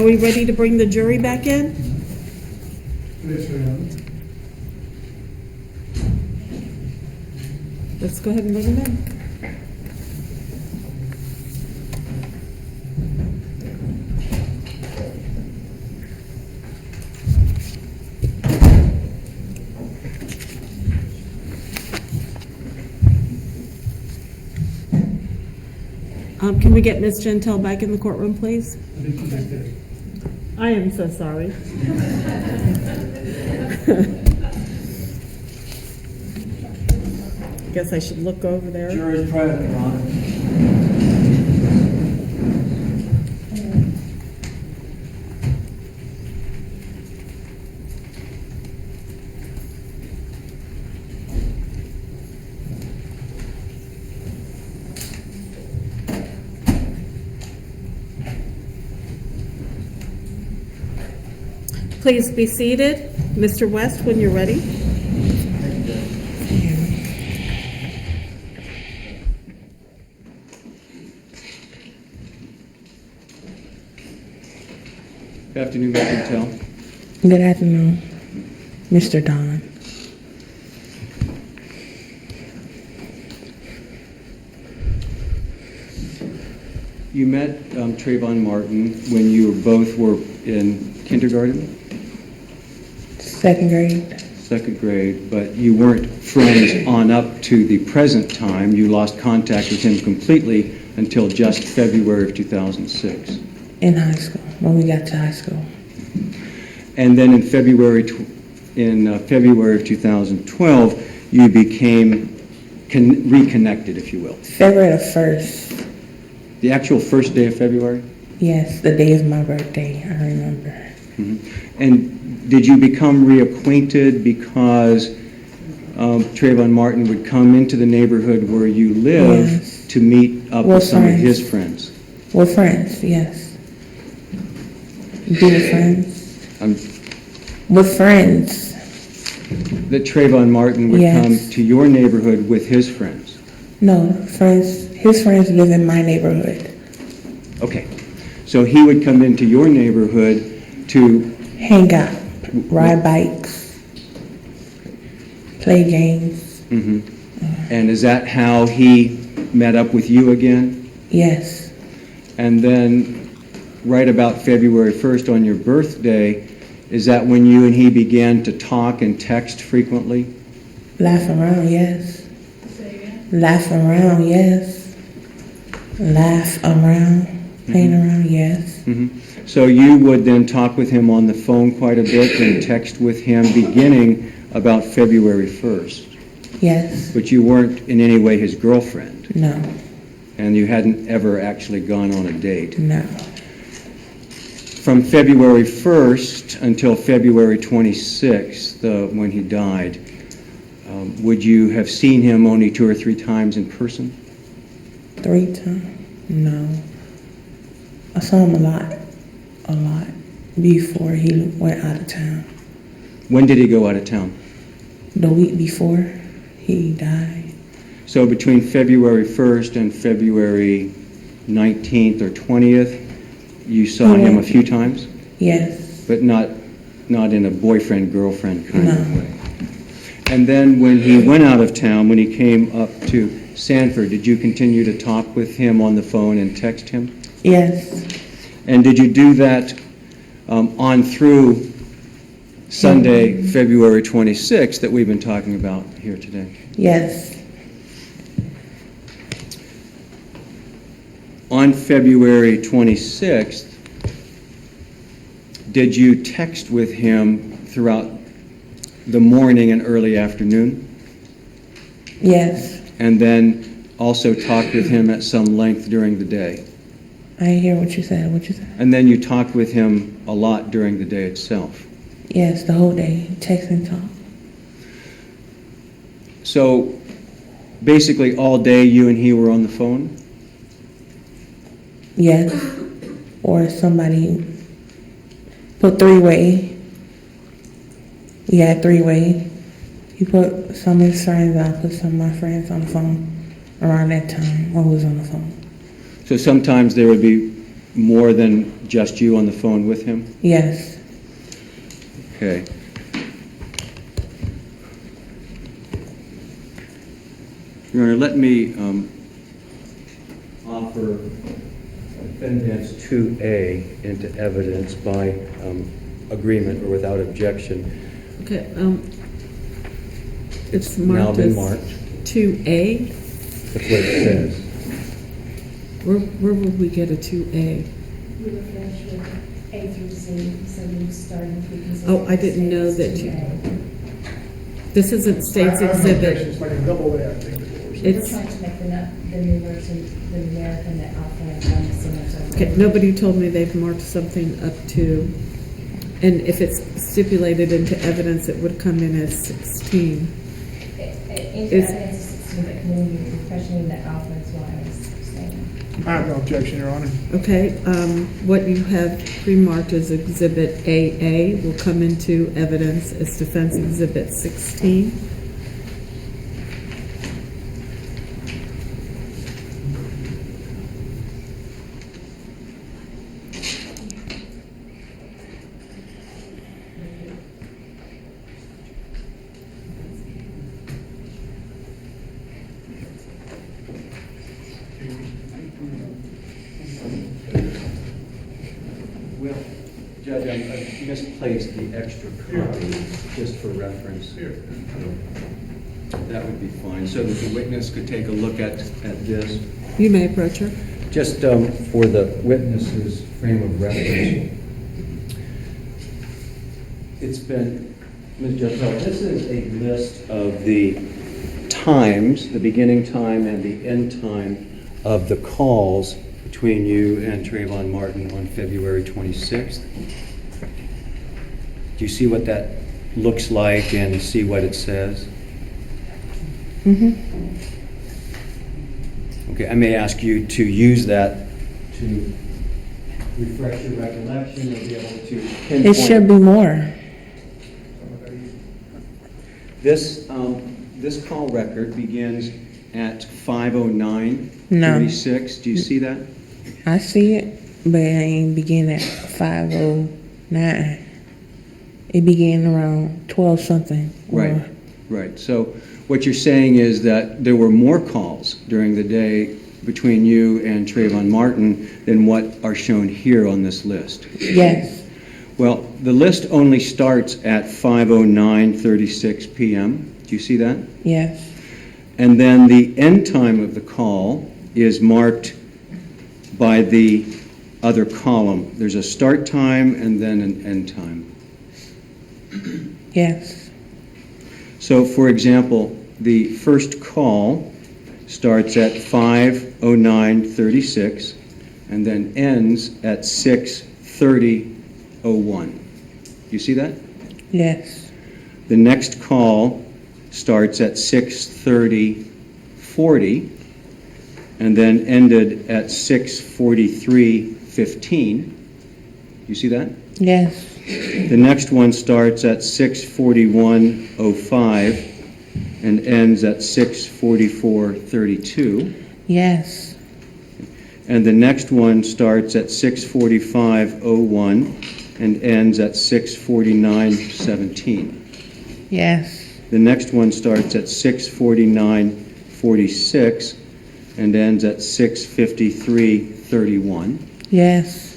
Are we ready to bring the jury back in? Yes, ma'am. Let's go ahead and bring them in. Can we get Ms. Jeantel back in the courtroom, please? I think you just did. I am so sorry. I guess I should look over there. Jury's present, Your Honor. Please be seated. Mr. West, when you're ready. Good afternoon, Ms. Jeantel. Good afternoon, Mr. Don. You met Trayvon Martin when you both were in kindergarten? Second grade. Second grade, but you weren't friends on up to the present time. You lost contact with him completely until just February of 2006. In high school, when we got to high school. And then in February of 2012, you became reconnected, if you will. February the 1st. The actual first day of February? Yes, the day of my birthday, I remember. Mm-hmm. And did you become reacquainted because Trayvon Martin would come into the neighborhood where you live Yes. to meet up We're with some of friends. his friends? We're friends, yes. We're friends. We're friends. That Trayvon Martin would Yes. come to your neighborhood with his friends? No, friends. His friends live in my neighborhood. Okay. So he would come into your neighborhood to... Hang out, ride bikes, play games. Mm-hmm. And is that how he met up with you again? Yes, And then right about February 1st on your birthday, is that when you and he began to talk and text frequently? laugh around, yes. Laugh around, yes. Laugh around, playing around, yes. Mm-hmm. So you would then talk with him on the phone quite a bit and text with him beginning about February 1st. Yes, But you weren't in any way his girlfriend, no, and you hadn't ever actually gone on a date. no. From February 1st until February 26th, when he died, would you have seen him only 2 or 3 times in person? 3 times? No. I saw him a lot, before he went out of town. When did he go out of town? The week before he died. So between February 1st and February 19th or 20th, you saw him a few times? Yes, But not in a boyfriend-girlfriend kind of No. way. And then when he went out of town, when he came up to Sanford, did you continue to talk with him on the phone and text him? yes, And did you do that on through Sunday, February 26th, that we've been talking about here today? yes, On February 26th, did you text with him throughout the morning and early afternoon? yes. And then also talked with him at some length during the day? I didn't hear what you said. What you said? And then you talked with him a lot during the day itself? Yes, the whole day, text and talk. So basically all day you and he were on the phone? Yes, or somebody put 3-way. We had 3-way. He put some of his friends, I put some of my friends on the phone around that time when we was on the phone. So sometimes there would be more than just you on the phone with him? Yes. Okay. Your Honor, let me offer Defendants 2A into evidence by agreement or without objection. Okay, it's Now marked been as marked. 2A. That's what it says. Where would we get a 2A? We were finished with A through Z, so we started with. Oh, I didn't know that you- A. This isn't State's I have no exhibit. objection. It's like a double A, I think. is what we're saying. We're It's- trying to make the new version, the numeric and the alpha and the symbols. Okay, nobody told me they've marked something up to, and if it's stipulated into evidence, it would come in as 16. Into Is- evidence is 16, but when you were questioning the alpha is why I was saying. I have no objection, Your Honor. Okay, what you have pre-marked as Exhibit AA will come into evidence as Defense Exhibit 16. Well, Judge, I misplaced the extra copy just for reference. That would be fine, so that the witness could take a look at this. You may approach her. Just for the witness's frame of reference. It's been, Ms. Jeantel, this is a list of the times, the beginning time and the end time of the calls between you and Trayvon Martin on February 26th. Do you see what that looks like and see what it says? Mm-hmm. Okay, I may ask you to use that to refresh your recollection or be able to pinpoint. It should be more. This call record begins at 5:09:36. No. Do you see that? I see it, but it ain't begin at 5:09. It began around 12 something. Right, right. So what you're saying is that there were more calls during the day between you and Trayvon Martin than what are shown here on this list. Yes. Well, the list only starts at 5:09:36 p.m. Do you see that? Yes. And then the end time of the call is marked by the other column. There's a start time and then an end time. Yes. So, for example, the first call starts at 5:09:36 and then ends at 6:30:01. You see that? Yes. The next call starts at 6:30:40 and then ended at 6:43:15. You see that? Yes. The next one starts at 6:41:05 and ends at 6:44:32. Yes. And the next one starts at 6:45:01 and ends at 6:49:17. Yes. The next one starts at 6:49:46 and ends at 6:53:31. Yes.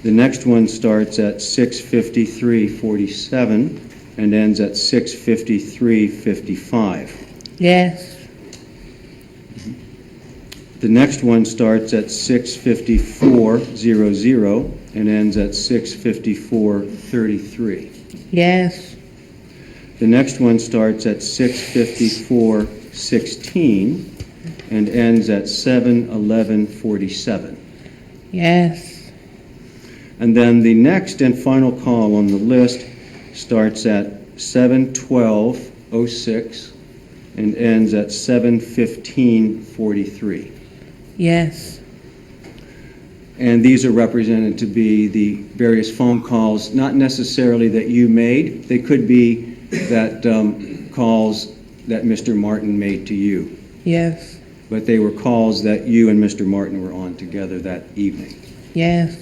The next one starts at 6:53:47 and ends at 6:53:55. Yes. The next one starts at 6:54:00 and ends at 6:54:33. Yes. The next one starts at 6:54:16 and ends at 7:11:47. Yes. And then the next and final call on the list starts at 7:12:06 and ends at 7:15:43. Yes. And these are represented to be the various phone calls, not necessarily that you made. They could be that calls that Mr. Martin made to you. Yes. But they were calls that you and Mr. Martin were on together that evening. Yes.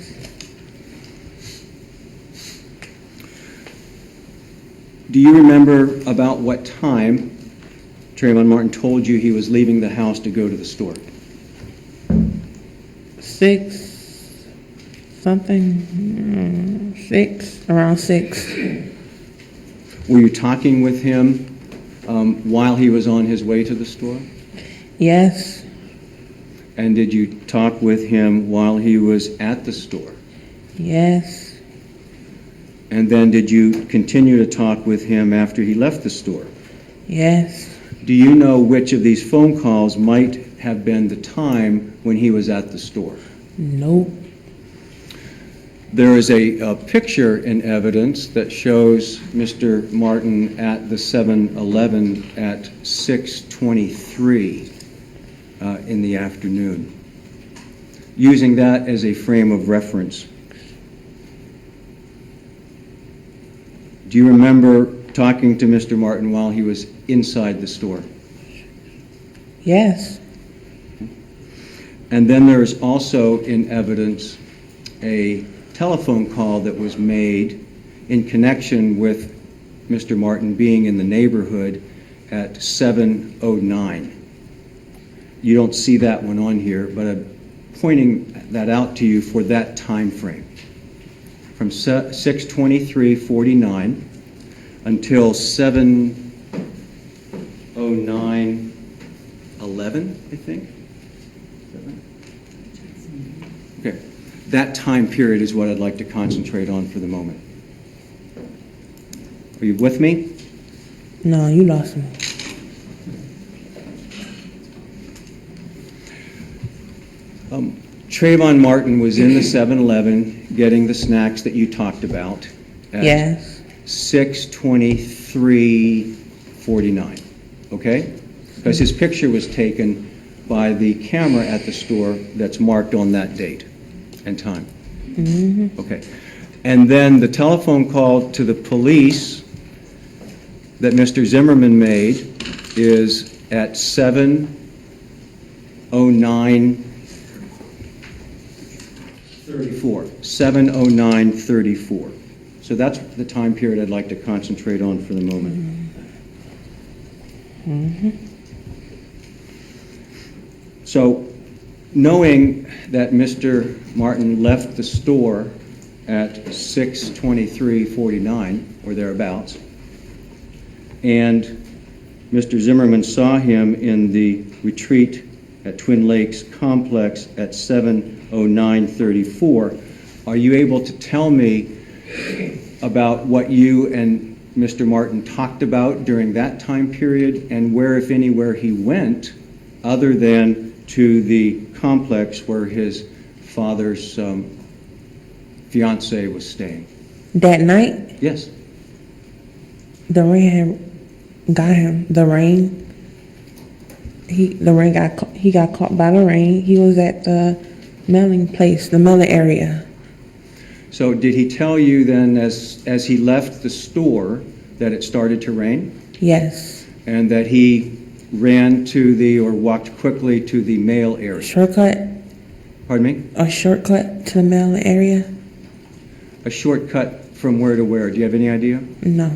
Do you remember about what time Trayvon Martin told you he was leaving the house to go to the store? 6 something, 6, around 6. Were you talking with him while he was on his way to the store? Yes. And did you talk with him while he was at the store? Yes. And then did you continue to talk with him after he left the store? Yes. Do you know which of these phone calls might have been the time when he was at the store? Nope. There is a picture in evidence that shows Mr. Martin at the 7-Eleven at 6:23 in the afternoon, using that as a frame of reference. Do you remember talking to Mr. Martin while he was inside the store? Yes. And then there is also in evidence a telephone call that was made in connection with Mr. Martin being in the neighborhood at 7:09. You don't see that one on here, but I'm pointing that out to you for that time frame. From 6:23:49 until 7:09:11, I think. Okay, that time period is what I'd like to concentrate on for the moment. Are you with me? No, you lost me. Trayvon Martin was in the 7-Eleven getting the snacks that you talked about at Yes. 6:23:49, okay? Because his picture was taken by the camera at the store that's marked on that date and time. Mm-hmm. Okay. And then the telephone call to the police that Mr. Zimmerman made is at 7:09:34. So that's the time period I'd like to concentrate on for the moment. Mm-hmm. So, knowing that Mr. Martin left the store at 6:23:49 or thereabouts, and Mr. Zimmerman saw him in the retreat at Twin Lakes Complex at 7:09:34, are you able to tell me about what you and Mr. Martin talked about during that time period, and where, if anywhere, he went, other than to the complex where his father's fiancée was staying? That night, Yes. the rain had got him. The rain. He got caught by the rain. He was at the mailing place, the mailing area. So did he tell you then, as he left the store, that it started to rain, Yes. and that he ran to or walked quickly to the mail area? Shortcut. Pardon me? A shortcut to the mailing area? A shortcut from where to where? Do you have any idea? No.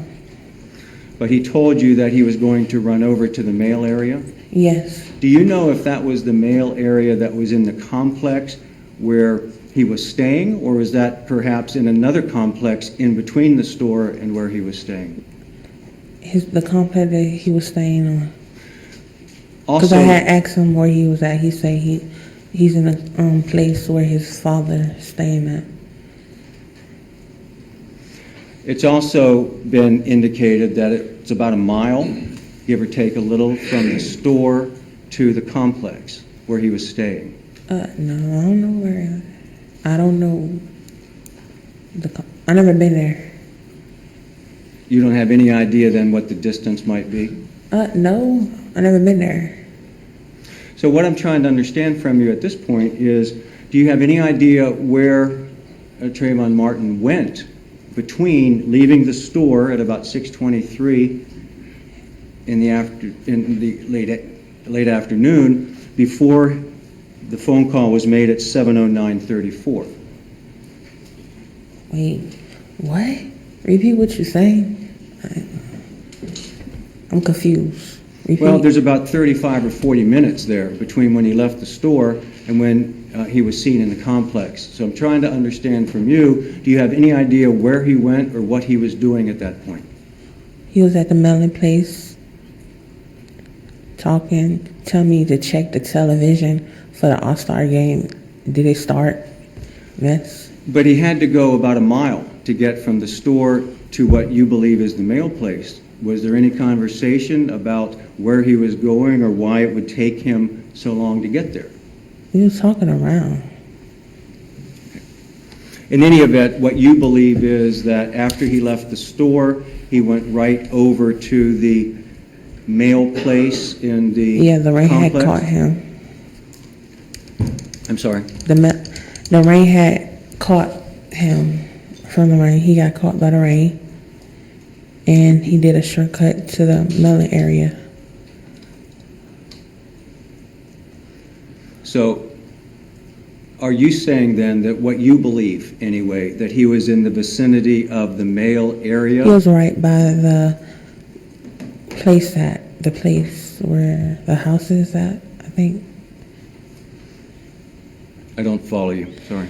But he told you that he was going to run over to the mail area? Yes. Do you know if that was the mail area that was in the complex where he was staying, or was that perhaps in another complex in between the store and where he was staying? The complex that he was staying on. Because Also, I had asked him where he was at. He said he's in a place where his father is staying at. it's also been indicated that it's about a mile, give or take a little, from the store to the complex where he was staying. No, I don't know where. I don't know. I never been there. You don't have any idea then what the distance might be? No, I never been there. So what I'm trying to understand from you at this point is, do you have any idea where Trayvon Martin went between leaving the store at about 6:23 in the late afternoon before the phone call was made at 7:09:34? Wait, what? Repeat what you're saying? I'm confused. Repeat. Well, there's about 35 or 40 minutes there between when he left the store and when he was seen in the complex. So I'm trying to understand from you, do you have any idea where he went or what he was doing at that point? He was at the mailing place talking, telling me to check the television for the All-Star game. Did it start? Yes. But he had to go about a mile to get from the store to what you believe is the mail place. Was there any conversation about where he was going or why it would take him so long to get there? We was talking around. In any event, what you believe is that after he left the store, he went right over to the mail place in the Yeah, the rain had complex? caught him. I'm sorry. The rain had caught him from the rain. He got caught by the rain. And he did a shortcut to the mailing area. So are you saying then that what you believe, anyway, that he was in the vicinity of the mail area? He was right by the place where the house is at, I think. I don't follow you, sorry.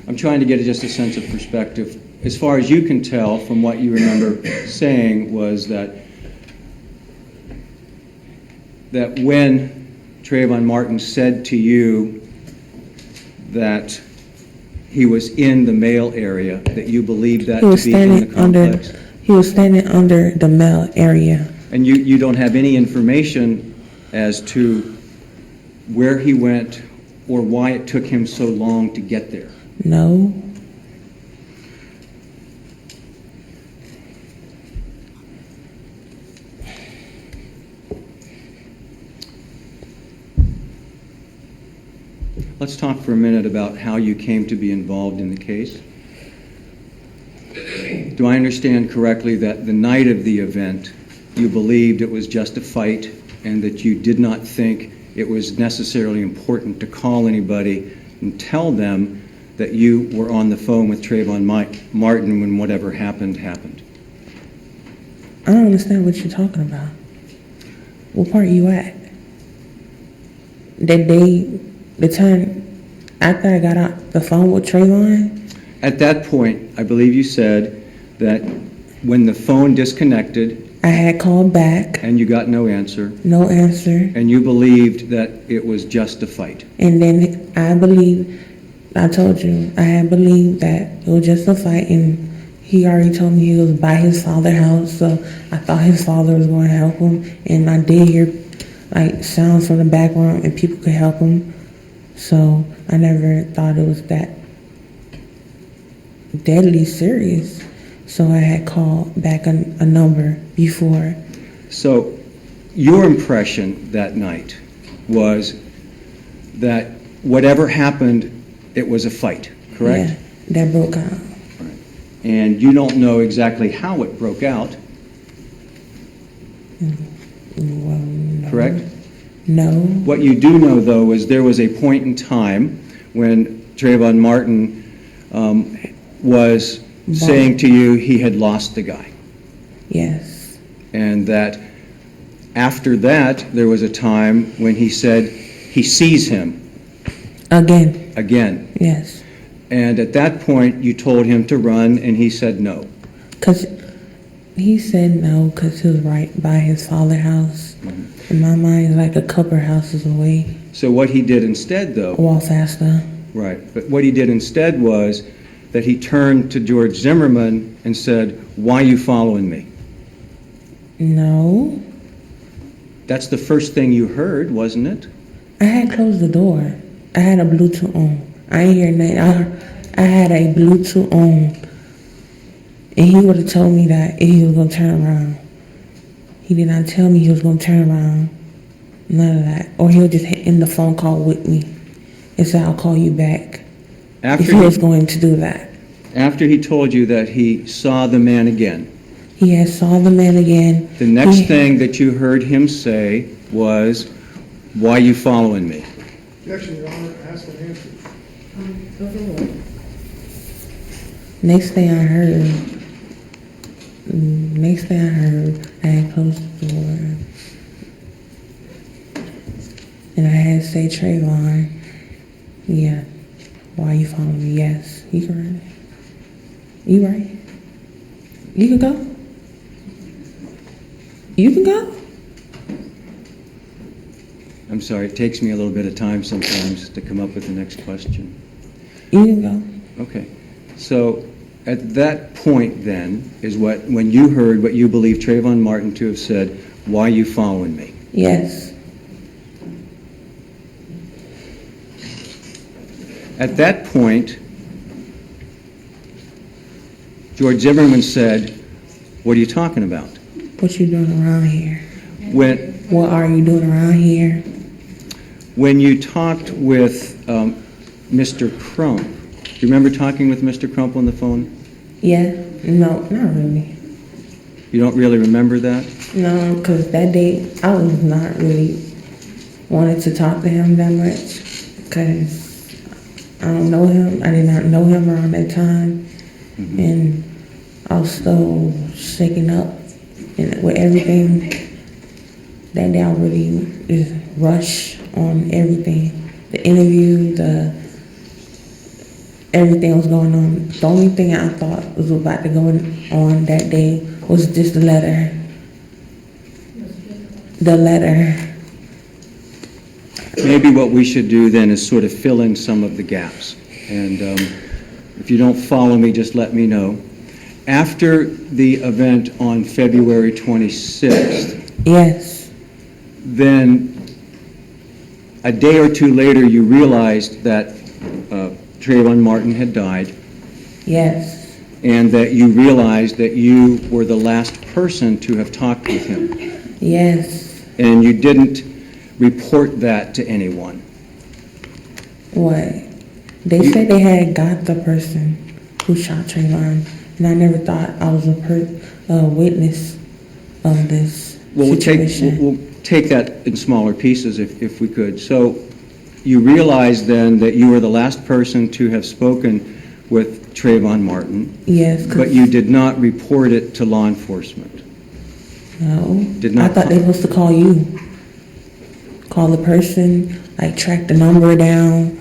I'm trying to get just a sense of perspective. As far as you can tell from what you remember saying was that when Trayvon Martin said to you that he was in the mail area, that you believed that to be in the complex. He was standing under the mail area. And you don't have any information as to where he went or why it took him so long to get there? No. Let's talk for a minute about how you came to be involved in the case. Do I understand correctly that the night of the event, you believed it was just a fight and that you did not think it was necessarily important to call anybody and tell them that you were on the phone with Trayvon Martin when whatever happened, happened? I don't understand what you're talking about. What part are you at? The time after I got off the phone with Trayvon? At that point, I believe you said that when the phone disconnected I had called back, and you got no answer, no answer. and you believed that it was just a fight. And then I told you, I had believed that it was just a fight, and he already told me he was by his father's house, so I thought his father was going to help him, and I did hear like sounds from the background and people could help him, so I never thought it was that deadly serious. So I had called back a number before. So your impression that night was that whatever happened, it was a fight, correct? Yeah, that broke out. Right. And you don't know exactly how it broke out, Well, no. correct? No. What you do know, though, is there was a point in time when Trayvon Martin was saying to you he had lost the guy. Yes. And that after that, there was a time when he said he sees him again. Yes. And at that point, you told him to run, and he said no. Because he said no because he was right by his father's house. In my mind, like a couple houses away. So what he did instead, though, Walk faster. right, but what he did instead was that he turned to George Zimmerman and said, "Why are you following me?" No. That's the first thing you heard, wasn't it? I had closed the door. I had a Bluetooth on. I ain't hear nothing. I had a Bluetooth on. And he would have told me that if he was going to turn around. He did not tell me he was going to turn around. None of that. Or he'll just end the phone call with me and say, I'll call you back. If he was going to do that. After he told you that he saw the man again, He had saw the man again. the next thing that you heard him say was, "Why are you following me?" Objection, Your Honor, asked and answered. Overall. Next thing I heard, I had closed the door. And I had to say, Trayvon, yeah, why you following me? Yes, you correct. You right. You can go. You can go. I'm sorry, it takes me a little bit of time sometimes to come up with the next question. You can go. Okay, so at that point then is when you heard what you believe Trayvon Martin to have said, why are you following me? Yes. At that point, George Zimmerman said, what are you talking about? What you doing around here? When What are you doing around here? you talked with Mr. Crump, do you remember talking with Mr. Crump on the phone? Yeah. No, not really. You don't really remember that? No, because that day I was not really wanting to talk to him that much because I don't know him. I did not know him around that time. Mm-hmm. And I was still shaking up and with everything. That day I really just rushed on everything. The interview, everything was going on. The only thing I thought was about to go on that day was just the letter. The letter. Maybe what we should do then is sort of fill in some of the gaps. And if you don't follow me, just let me know. After the event on February 26th, Yes. then a day or two later, you realized that Trayvon Martin had died, Yes. and that you realized that you were the last person to have talked with him. Yes. And you didn't report that to anyone. What? They said they had got the person who shot Trayvon, and I never thought I was a witness of this situation. We'll take that in smaller pieces if we could. So you realized then that you were the last person to have spoken with Trayvon Martin, Yes. 'Cause but you did not report it to law enforcement. No. Did not I thought they were supposed to call you. Call the person, like track the number down,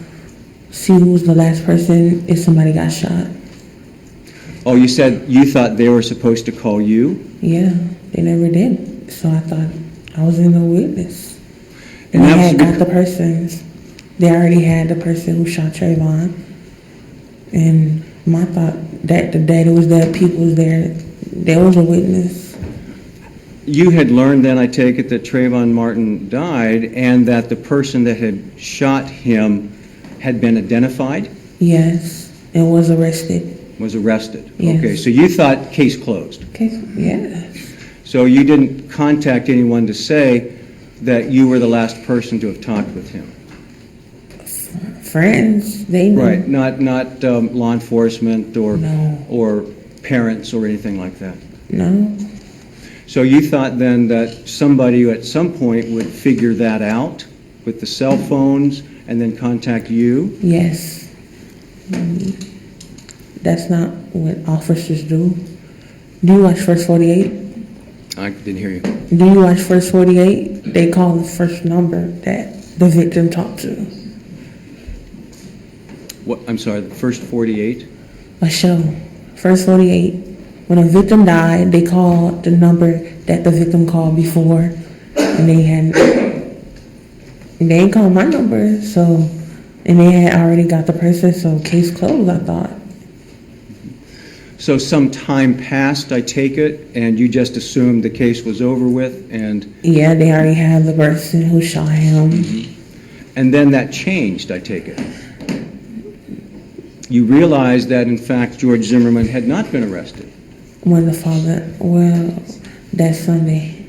see who was the last person if somebody got shot. Oh, you said you thought they were supposed to call you? Yeah, they never did. So I thought I was in a witness. And And they that was had got the persons. They already had the person who shot Trayvon. And my thought that the day there was that people was there was a witness. You had learned then, I take it, that Trayvon Martin died and that the person that had shot him had been identified, Yes, and was arrested. was arrested. Yes. Okay, so you thought case closed. Okay, yes. So you didn't contact anyone to say that you were the last person to have talked with him. Friends, they knew. Right, not law enforcement No. or parents or anything like that. No. So you thought then that somebody at some point would figure that out with the cell phones and then contact you? Yes. That's not what officers do. Do you watch First 48? I didn't hear you. Do you watch First 48? They call the first number that the victim talked to. What, I'm sorry, the first 48? A show. First 48. When a victim died, they called the number that the victim called before, and they didn't call my number, so, and they had already got the person, so case closed, I thought. So some time passed, I take it, and you just assumed the case was over with, and Yeah, they already had the person who shot him. then that changed, I take it. You realized that, in fact, George Zimmerman had not been arrested. When that Sunday,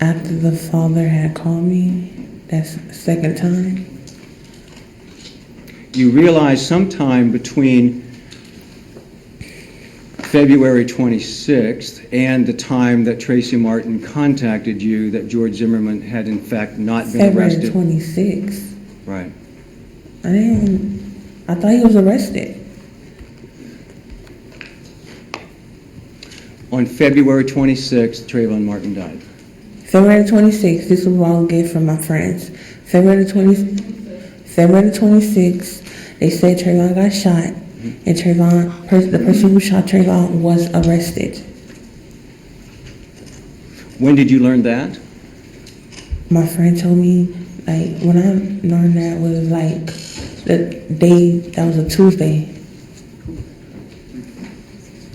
after the father had called me, that's the second time. You realized sometime between February 26th and the time that Tracy Martin contacted you that George Zimmerman had in fact not been February arrested. 26th. Right. I thought he was arrested. On February 26th, Trayvon Martin died. February 26th, this is what I'll get from my friends. February 26th, they said Trayvon got shot, and the person who shot Trayvon was arrested. When did you learn that? My friend told me, like, when I learned that was like that was a Tuesday.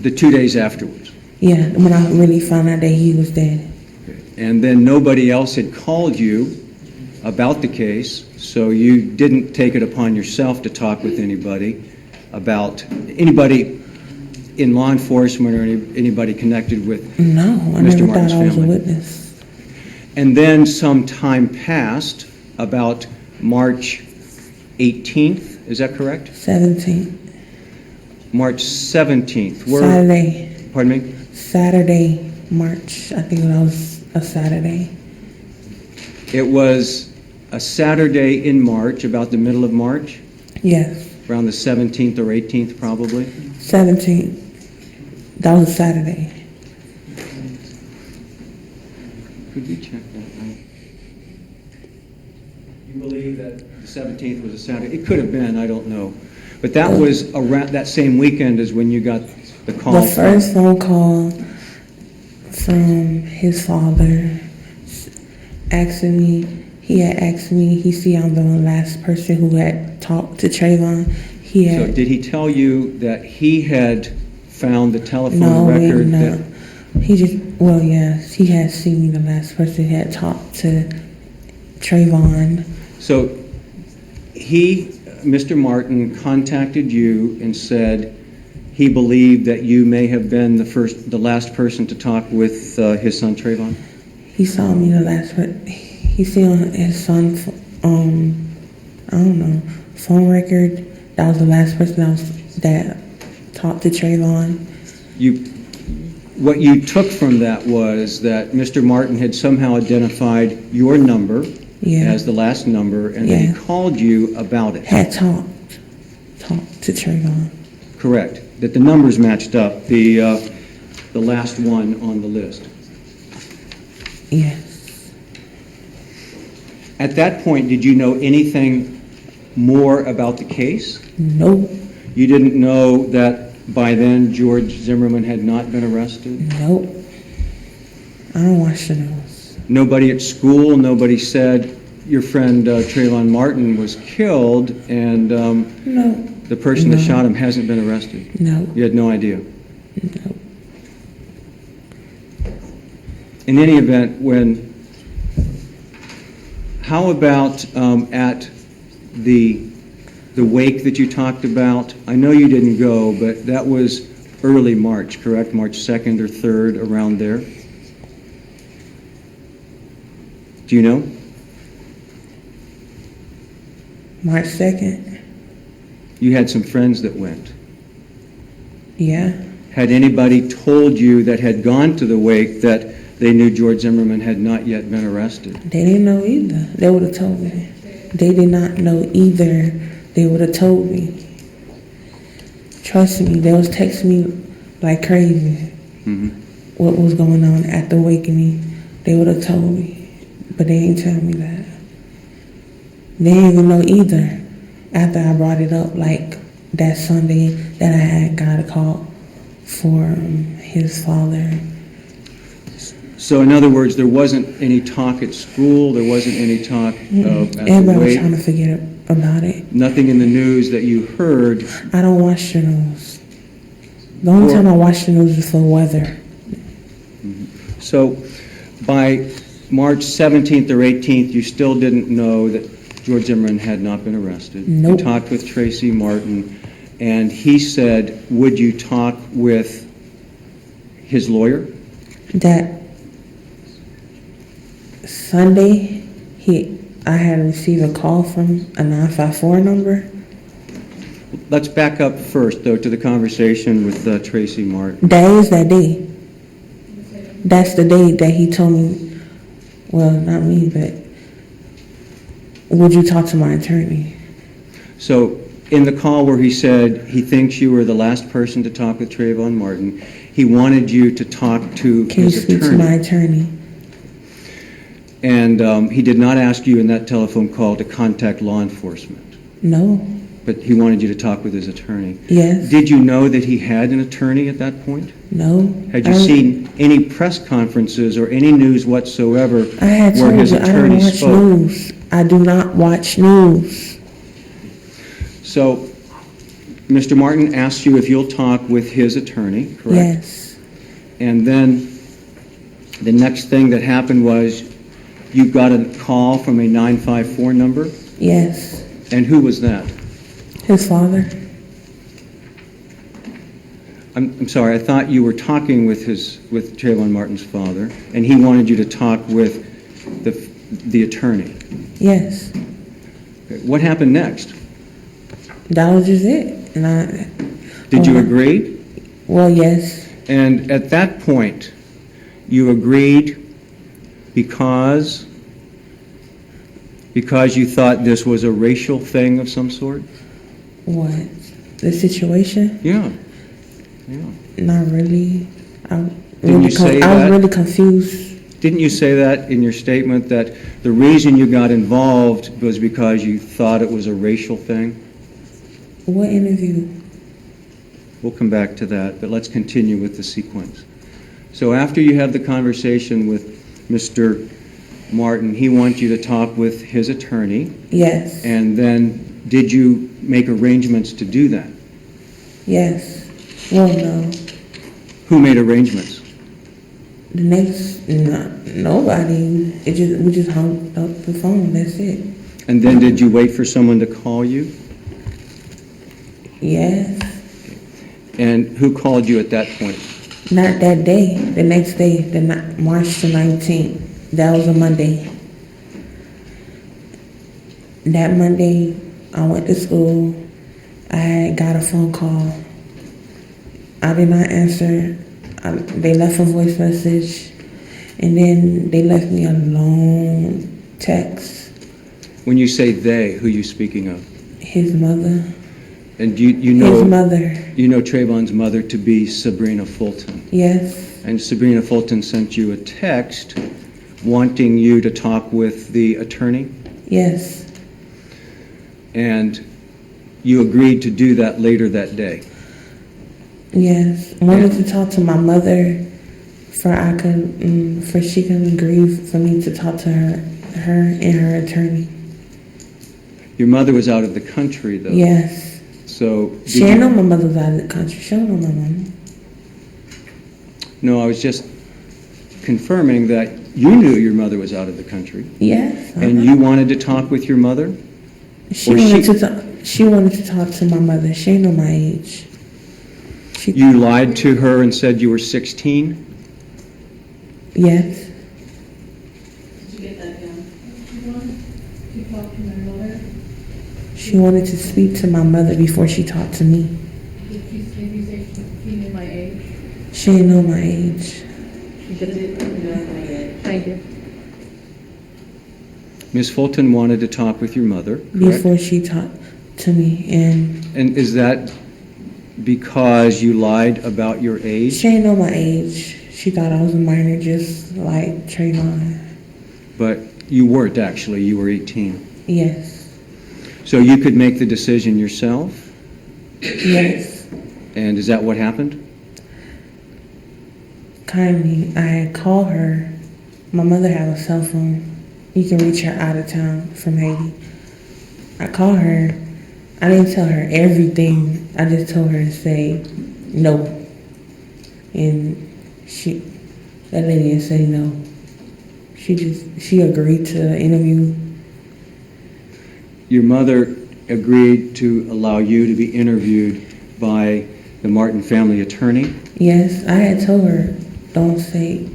The 2 days afterwards. Yeah, when I really found out that he was dead. And then nobody else had called you about the case, so you didn't take it upon yourself to talk with anybody in law enforcement or anybody connected with No, I Mr. never Martin's thought I was a family. witness. And then some time passed, about March 18th, is that correct? 17th, March 17th. Saturday, Pardon me? Saturday, March. I think that was a Saturday. It was a Saturday in March, about the middle of March, Yes, around the 17th or 18th probably. 17th. That was a Saturday. Could we check that out? You believe that the 17th was a Saturday? It could have been, I don't know. But that was around that same weekend as when you got the call. The first phone call from his father asking me, he had asked me, he see I'm the last person who had talked to Trayvon. He So had, did he tell you that he had found the telephone no, record? no. He just, well, yes, he had seen me the last person who had talked to Trayvon. So he, Mr. Martin, contacted you and said he believed that you may have been the last person to talk with his son Trayvon? He saw me the last, he seen his son, I don't know, phone record. That was the last person that talked to Trayvon. What you took from that was that Mr. Martin had somehow identified your number Yeah. as the last number, and that he Yeah. called you about it. Had talked to Trayvon. Correct. That the numbers matched up, the last one on the list. Yes. At that point, did you know anything more about the case? Nope. You didn't know that by then George Zimmerman had not been arrested? Nope. I don't watch the news. Nobody at school, nobody said your friend Trayvon Martin was killed and No. the person that No. shot him hasn't been arrested? No. You had no idea? No. In any event, how about at the wake that you talked about? I know you didn't go, but that was early March, correct? March 2nd or 3rd, around there? Do you know? March 2nd? You had some friends that went. Yeah. Had anybody told you that had gone to the wake that they knew George Zimmerman had not yet been arrested? They didn't know either. They would have told me. They did not know either. They would have told me. Trust me, they was texting me like crazy. Mm-hmm. What was going on at the awakening. They would have told me. But they didn't tell me that. They didn't even know either. After I brought it up, like that Sunday that I had got a call for his father. So in other words, there wasn't any talk at school, there wasn't any talk at the Everybody was wake, trying to forget about it. nothing in the news that you heard. I don't watch the news. The only time I watch the news is for weather. So by March 17th or 18th, you still didn't know that George Zimmerman had not been arrested. Nope. You talked with Tracy Martin, and he said, would you talk with his lawyer? That Sunday, I had received a call from a 954 number. Let's back up first, though, to the conversation with Tracy Martin. That is that day. That's the day that he told me, well, not me, but would you talk to my attorney? So in the call where he said he thinks you were the last person to talk with Trayvon Martin, he wanted you to talk to Can you his speak to my attorney. attorney? And he did not ask you in that telephone call to contact law enforcement, No. but he wanted you to talk with his attorney. Yes. Did you know that he had an attorney at that point? No. Had you seen any press conferences or any news whatsoever I had where told his you I don't attorney watch spoke? news. I do not watch news. So, Mr. Martin asked you if you'll talk with his attorney, correct? Yes. And then the next thing that happened was you got a call from a 954 number, Yes. and who was that? His father. I'm sorry, I thought you were talking with Trayvon Martin's father, and he wanted you to talk with the attorney. Yes. What happened next? That was just it. And I. Did you well, agree? Well, yes. And at that point, you agreed because you thought this was a racial thing of some sort? What? The situation? Yeah. Not really. Didn't you say I was that? really confused. Didn't you say that in your statement, that the reason you got involved was because you thought it was a racial thing? What interview? We'll come back to that, but let's continue with the sequence. So after you have the conversation with Mr. Martin, he wants you to talk with his attorney, Yes. and then did you make arrangements to do that? Yes. Well, no. Who made arrangements? The next, nobody. We just hung up the phone. That's it. And then did you wait for someone to call you? Yes. And who called you at that point? Not that day. The next day, March the 19th. That was a Monday. That Monday, I went to school. I had got a phone call. I did not answer. They left a voice message, and then they left me a long text. When you say they, who are you speaking of? His mother. And you know His mother. You know Trayvon's mother to be Sabrina Fulton. Yes. And Sabrina Fulton sent you a text wanting you to talk with the attorney, Yes. and you agreed to do that later that day. Yes. Wanted to talk to my mother for she can agree for me to talk to her and her attorney. Your mother was out of the country, though. Yes. So She didn't know my mother was out of the country. She don't know my mama. No, I was just confirming that you knew your mother was out of the country, Yes. and you wanted to talk with your mother. She or wanted to talk. She wanted to talk to my mother. She didn't know my age. You lied to her and said you were 16. Yes. Did you get that down? She wanted to talk to my mother. She wanted to speak to my mother before she talked to me. Did you say she knew my age? She didn't know my age. Thank you. Ms. Fulton wanted to talk with your mother, correct? Before she talked to me, And is that because you lied about your age? she didn't know my age. She thought I was a minor, just like Trayvon. But you weren't, actually. You were 18. Yes. So you could make the decision yourself? Yes. And is that what happened? Kindly, I call her. My mother have a cell phone. You can reach her out of town from Haiti. I call her. I didn't tell her everything. I just told her to say no. And that lady didn't say no. She agreed to the interview. Your mother agreed to allow you to be interviewed by the Martin family attorney? Yes, I had told her, don't say,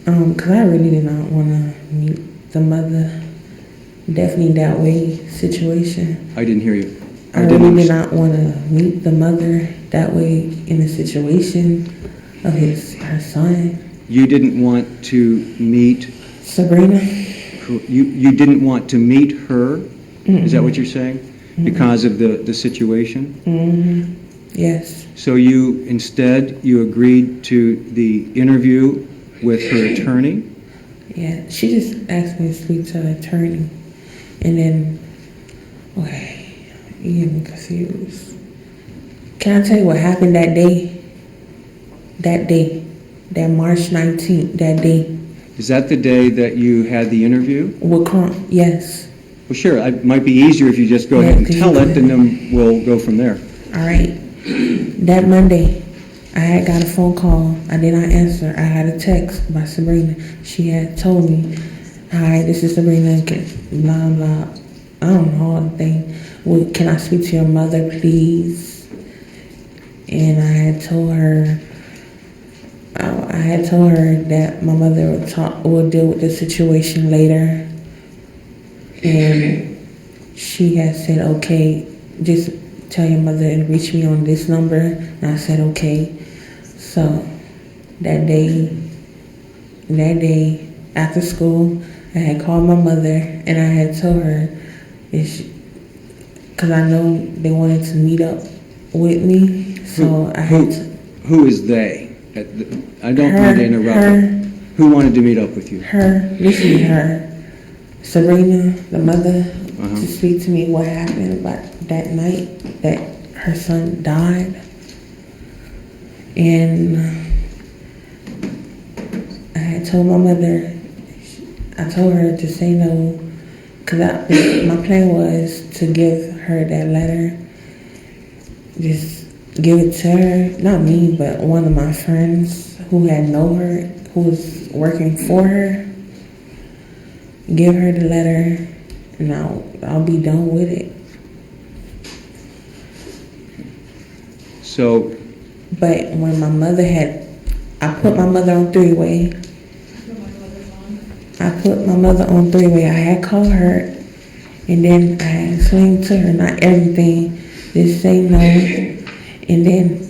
because I really did not want to meet the mother. Definitely that way situation. I didn't hear you. I really did not want to meet the mother that way in a situation of her son. You didn't want to meet, Sabrina? you didn't want to meet her? Is that what you're saying? because of the situation? Yes. So you agreed to the interview with her attorney? Yeah. She just asked me to speak to an attorney. And then, okay, you get me confused. Can I tell you what happened that day? That March 19th, that day. Is that the day that you had the interview? With Crump, yes. Well, sure, it might be easier if you just go Yeah, ahead and 'cause you tell it, could- and then we'll go from there. All right. That Monday, I had got a phone call. I did not answer. I had a text by Sabrina. She had told me, "Hi, this is Sabrina. Blah blah. I don't know all the thing. Well, can I speak to your mother, please?" And I had told her. That my mother would deal with the situation later, and she had said, "Okay, just tell your mother and reach me on this number." And I said, "Okay." So that day after school, I had called my mother and I had told her, because I know they wanted to meet up with me, so I had to. Who is they? I don't mean to interrupt. Her. Who wanted to meet up with you? This is her, Sabrina, the mother, Uh-huh. to speak to me what happened about that night that her son died. And I had told my mother, I told her to say no, because my plan was to give her that letter, just give it to her, not me, but one of my friends who had known her, who was working for her. Give her the letter, and I'll be done with it. So, But when my mother I put my mother on three-way. I had called her, and then I had explained to her, not everything, just say no. And then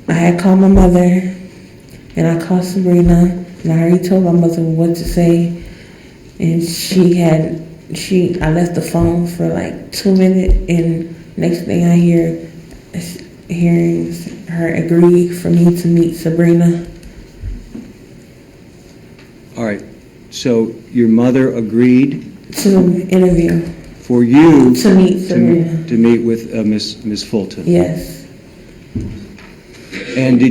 I had called my mother, and I called Sabrina, and I already told my mother what to say. And I left the phone for like 2 minutes, and next thing I hearing her agree for me to meet Sabrina. all right, so your mother agreed To interview, for you to meet Sabrina. to meet with Miss Fulton. Yes. And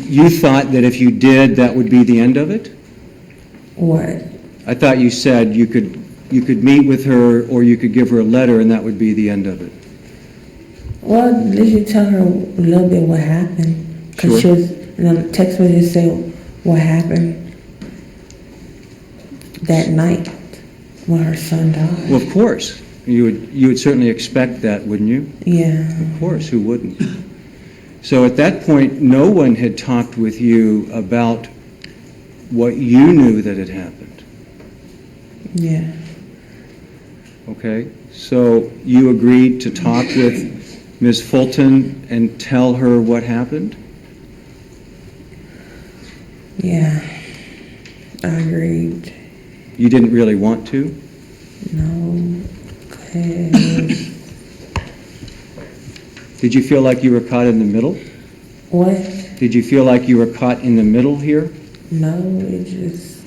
you thought that if you did, that would be the end of it? What? I thought you said you could meet with her, or you could give her a letter, and that would be the end of it. Well, did you tell her a little bit what happened? Because Sure. she was, and the text message say what happened that night when her son died. Well, of course. You would certainly expect that, wouldn't you? Yeah. Of course, who wouldn't? So at that point, no one had talked with you about what you knew that had happened. Yeah. Okay? So you agreed to talk with Ms. Fulton and tell her what happened? Yeah. I agreed. You didn't really want to? No. 'Cause Did you feel like you were caught in the middle? what? Did you feel like you were caught in the middle here? No, it just.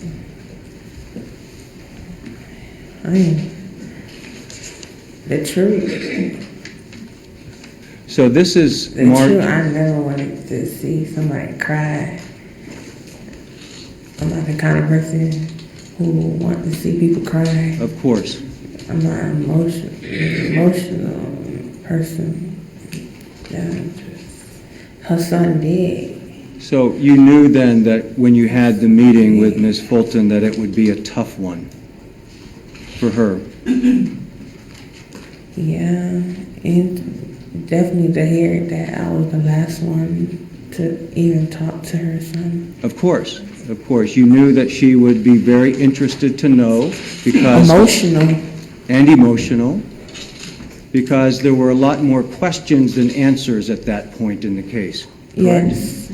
The truth. So this is The truth. March. I never wanted to see somebody cry. I'm not the kind of person who want to see people cry. Of course. I'm not an emotional person. Her son did. So you knew then that when you had the meeting with Ms. Fulton that it would be a tough one for her. Yeah, and definitely to hear that I was the last one to even talk to her son. Of course. You knew that she would be very interested to know because... Emotional, because there were a lot more questions than answers at that point in the case. Correct? Yes.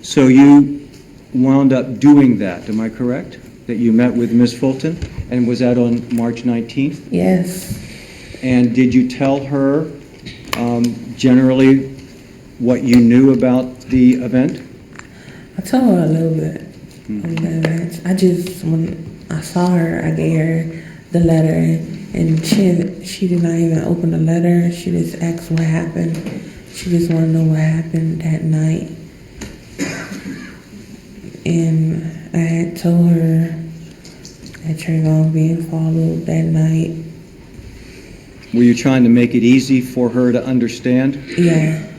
So you wound up doing that, am I correct? that you met with Ms. Fulton? And was that on March 19th? Yes. And did you tell her generally what you knew about the event? I told her a little bit of the events. When I saw her, I gave her the letter, and she did not even open the letter. She just asked what happened. She just wanted to know what happened that night. And I had told her that Trayvon was being followed that night. Were you trying to make it easy for her to understand? Yeah.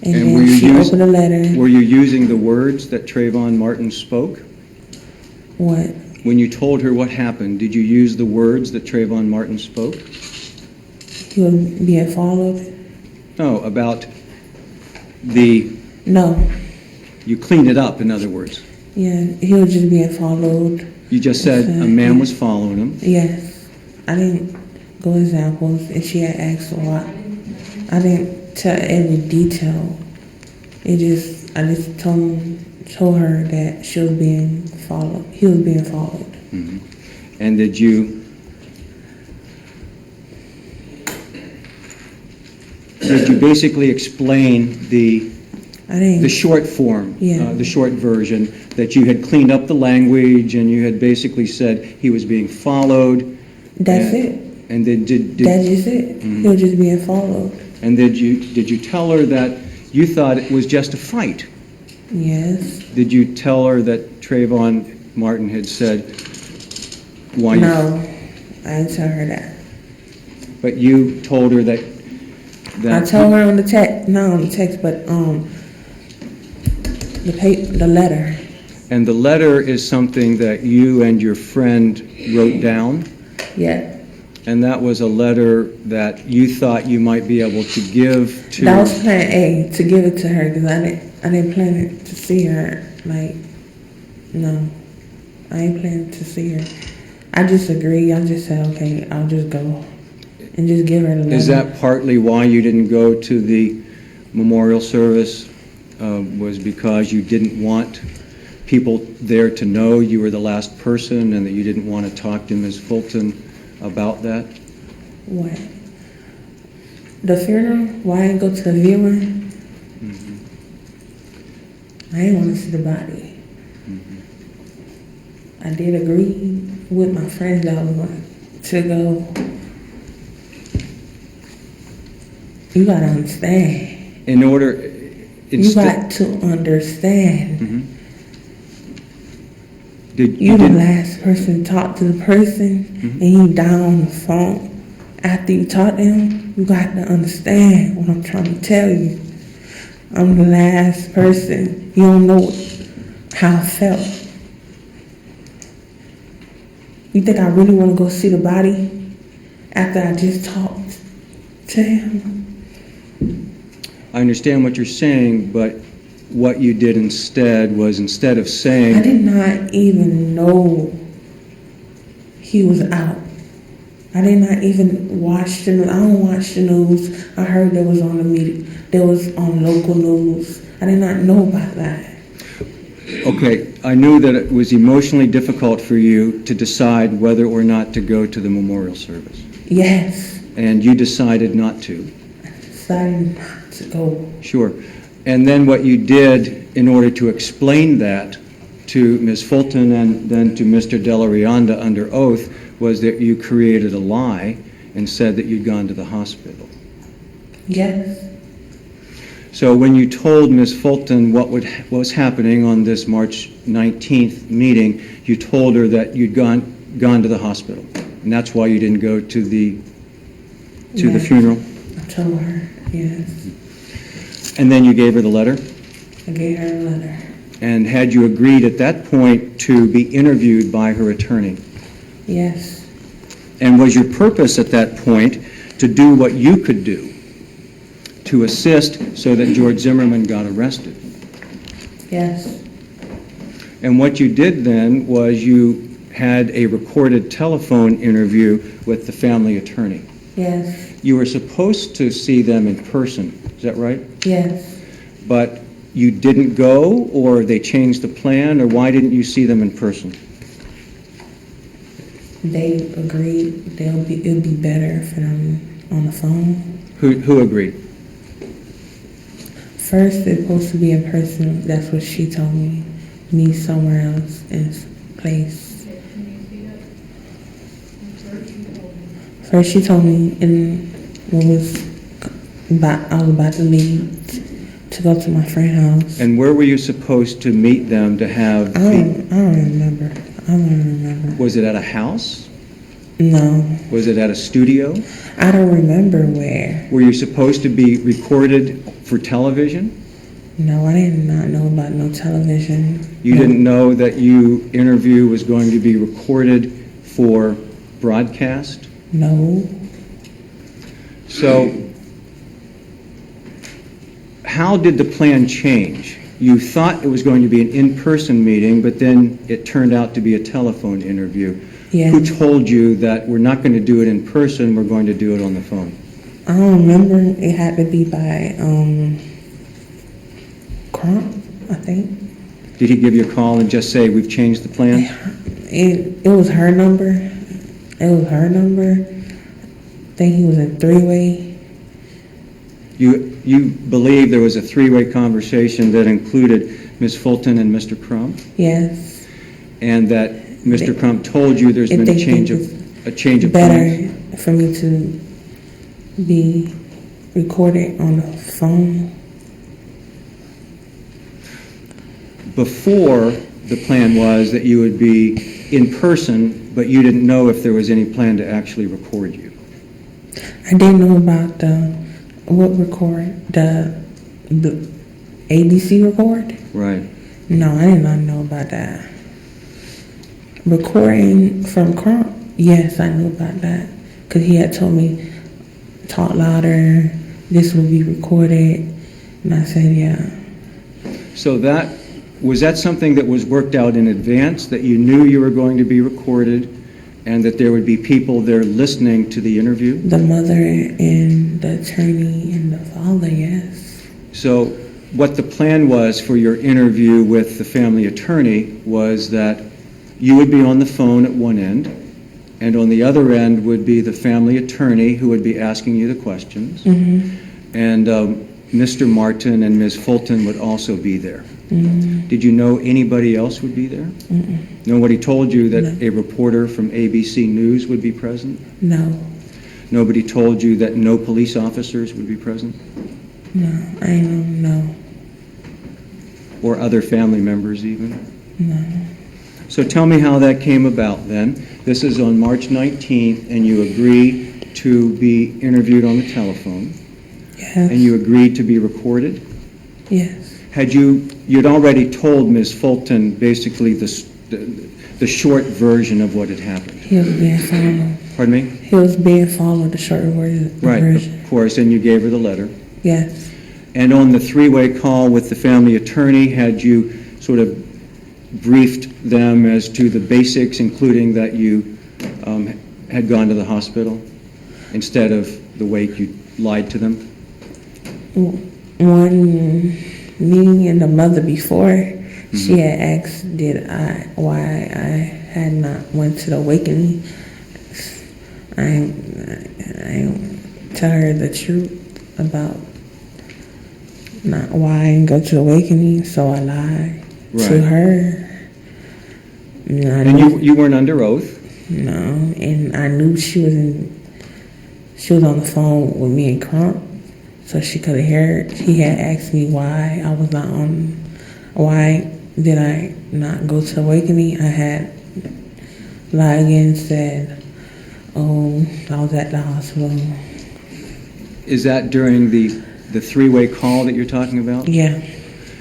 And And then were you she opened the letter. Were you using the words that Trayvon Martin spoke? What? When you told her what happened, did you use the words that Trayvon Martin spoke? He was being followed? No, about the... No. You cleaned it up, in other words. Yeah, he was just being followed. You just said a man was following him. Yes. I didn't go examples, and she had asked a lot. I didn't tell every detail. I just told her that she was being followed. He was being followed. Mm-hmm. And did you basically explain the short form, Yeah. the short version, that you had cleaned up the language and you had basically said he was being followed? That's it. And then That's just it. He was just being followed. And did you tell her that you thought it was just a fight? Yes. Did you tell her that Trayvon Martin had said why? No, I didn't tell her that. But you told her that. I told her on the text, not on the text, but the letter. And the letter is something that you and your friend wrote down? Yeah. And that was a letter that you thought you might be able to give to... That was plan A, to give it to her, because I didn't plan it to see her. Like, no, I ain't planning to see her. I just agreed. I just said, okay, I'll just go and just give her the letter. Is that partly why you didn't go to the memorial service? Was because you didn't want people there to know you were the last person and that you didn't want to talk to Ms. Fulton about that? What? The funeral? Why I didn't go to the viewing? Mm-hmm. I didn't want to see the body. Mm-hmm. I did agree with my friends that I was going to go. You gotta understand. In order... You got to understand. Mm-hmm. You're the last person to talk to the person, and you down on the phone. After you talk to him, you got to understand what I'm trying to tell you. I'm the last person. You don't know how I felt. You think I really want to go see the body after I just talked to him? I understand what you're saying, but what you did instead was, instead of saying... I did not even know he was out. I did not even watch the news. I don't watch the news. I heard there was on the media. There was on local news. I did not know about that. Okay, I knew that it was emotionally difficult for you to decide whether or not to go to the memorial service. Yes. And you decided not to. I decided not to go. Sure. And then what you did in order to explain that to Ms. Fulton and then to Mr. Delarianda under oath was that you created a lie and said that you'd gone to the hospital. Yes. So when you told Ms. Fulton what was happening on this March 19th meeting, you told her that you'd gone to the hospital, and that's why you didn't go to the funeral? I told her, yes. And then you gave her the letter? I gave her a letter. And had you agreed at that point to be interviewed by her attorney? Yes. And was your purpose at that point to do what you could do to assist so that George Zimmerman got arrested? Yes. And what you did then was you had a recorded telephone interview with the family attorney. Yes. You were supposed to see them in person, is that right? Yes. But you didn't go, or they changed the plan, or why didn't you see them in person? They agreed it'll be better for them on the phone. Who agreed? First, it's supposed to be in person. That's what she told me. Me somewhere else in place. First, she told me, and I was about to leave to go to my friend's house. And where were you supposed to meet them to have? I don't remember. I don't remember. Was it at a house? No, Was it at a studio? I don't remember where. Were you supposed to be recorded for television? No, I did not know about no television. You didn't know that your interview was going to be recorded for broadcast? No. So, how did the plan change? You thought it was going to be an in-person meeting, but then it turned out to be a telephone interview. Yeah. Who told you that we're not going to do it in person, we're going to do it on the phone? I don't remember. It had to be by Crump, I think. Did he give you a call and just say, we've changed the plan? It was her number. It was her number. I think he was in three-way. You believe there was a three-way conversation that included Ms. Fulton and Mr. Crump? Yes. And that Mr. Crump told you there's been a change of plans? Better for me to be recorded on the phone. Before, the plan was that you would be in person, but you didn't know if there was any plan to actually record you. I didn't know about the ABC record. Right. No, I did not know about that. Recording from Crump, yes, I knew about that. Because he had told me, talk louder, this will be recorded. And I said, yeah. So was that something that was worked out in advance, that you knew you were going to be recorded and that there would be people there listening to the interview? The mother and the attorney and the father, yes. So what the plan was for your interview with the family attorney was that you would be on the phone at one end, and on the other end would be the family attorney who would be asking you the questions. Mm-hmm. And Mr. Martin and Ms. Fulton would also be there. Mm-hmm. Did you know anybody else would be there? Mm-mm. Nobody told you that No. a reporter from ABC News would be present? No, Nobody told you that no police officers would be present? no, I don't know. Or other family members even? No. So tell me how that came about then. This is on March 19th, and you agree to be interviewed on the telephone, Yes. and you agreed to be recorded. Yes. You'd already told Ms. Fulton basically the short version of what had happened. He was being followed. Pardon me? He was being followed, the short version. Right, of course, and you gave her the letter. Yes. And on the three-way call with the family attorney, had you sort of briefed them as to the basics, including that you had gone to the hospital instead of the wake, you lied to them? When me and the mother before, she had asked why I had not went to the awakening. I tell her the truth about not why I didn't go to the awakening, so I lied to her. And you weren't under oath? No, and I knew she was on the phone with me and Crump, so she could have heard. He had asked me why I was not on, why did I not go to Awakening. I had lied again and said, oh, I was at the hospital. Is that during the three-way call that you're talking about? Yeah.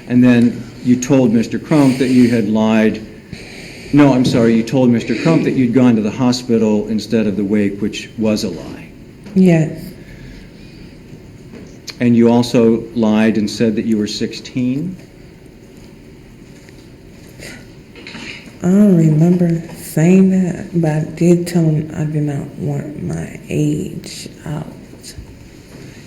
And then you told Mr. Crump that you had lied. No, I'm sorry, you told Mr. Crump that you'd gone to the hospital instead of the wake, which was a lie. Yes. And you also lied and said that you were 16? I don't remember saying that, but I did tell him I did not want my age out.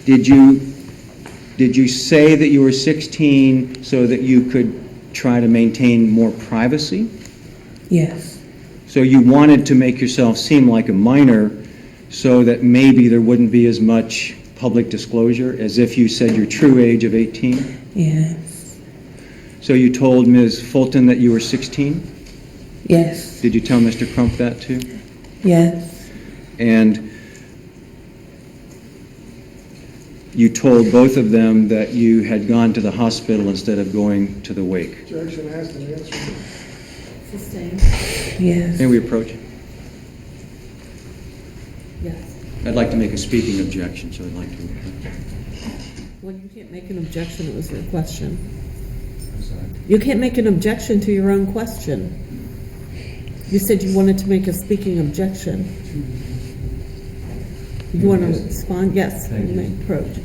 Did you say that you were 16 so that you could try to maintain more privacy? Yes. So you wanted to make yourself seem like a minor so that maybe there wouldn't be as much public disclosure as if you said your true age of 18? Yes. So you told Ms. Fulton that you were 16? Yes. Did you tell Mr. Crump that too? Yes. And you told both of them that you had gone to the hospital instead of going to the wake? Objection asked and answered. Sustained. Yes. May we approach? Yes. I'd like to make a speaking objection, so I'd like to. Well, you can't make an objection, it was your question. You can't make an objection to your own question. You said you wanted to make a speaking objection. You want to respond? Yes, you may approach.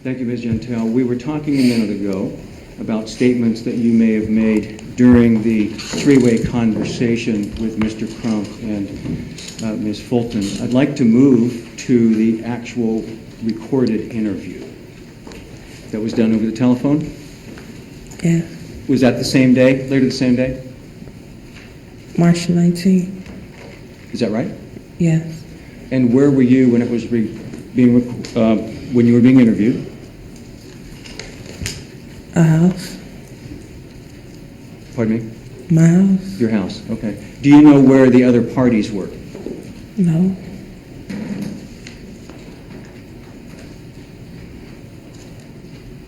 Thank you, Ms. Jeantel. We were talking a minute ago about statements that you may have made during the three-way conversation with Mr. Crump and Ms. Fulton. I'd like to move to the actual recorded interview that was done over the telephone. Yeah. Was that the same day, later the same day? March 19th. Is that right? Yes. And where were you when it was when you were being interviewed? A house. Pardon me? My house. Your house, okay. Do you know where the other parties were? No.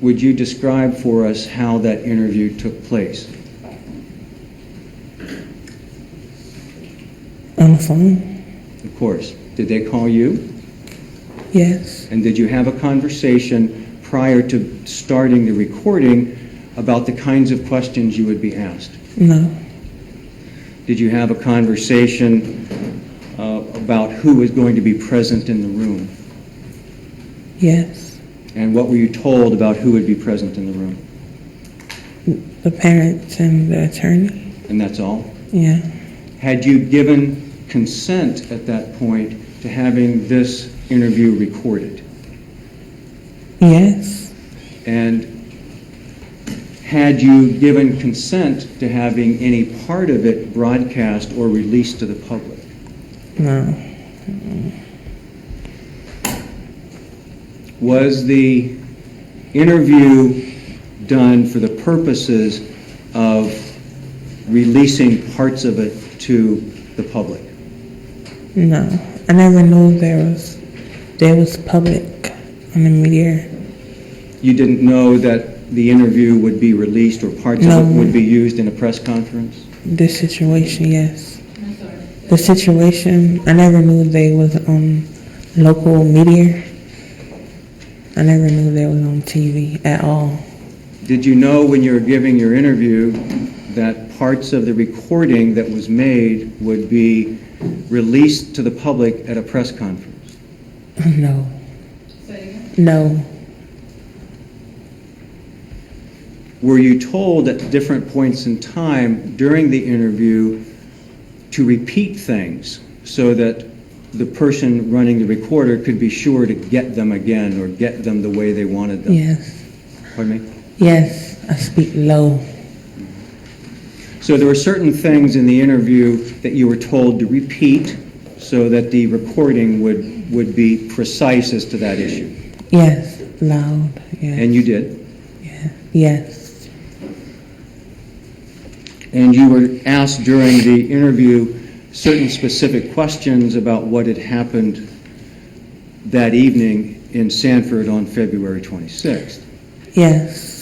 Would you describe for us how that interview took place? On the phone. Of course. Did they call you? Yes. And did you have a conversation prior to starting the recording about the kinds of questions you would be asked? No. Did you have a conversation about who was going to be present in the room? Yes. And what were you told about who would be present in the room? The parents and the attorney. And that's all? Yeah. Had you given consent at that point to having this interview recorded? Yes. And had you given consent to having any part of it broadcast or released to the public? No. Was the interview done for the purposes of releasing parts of it to the public? No. I never knew there was public on the media. You didn't know that the interview would be released or parts of No. it would be used in a press conference? The situation, yes. I'm sorry. The situation, I never knew they was on local media. I never knew they was on TV at all. Did you know when you were giving your interview that parts of the recording that was made would be released to the public at a press conference? No. Say it again. No. Were you told at different points in time during the interview to repeat things so that the person running the recorder could be sure to get them again or get them the way they wanted them? Yes. Pardon me? Yes. I speak low. So there were certain things in the interview that you were told to repeat so that the recording would be precise as to that issue. Yes. Loud. Yes. And you did. Yeah. Yes. And you were asked during the interview certain specific questions about what had happened that evening in Sanford on February 26th. Yes.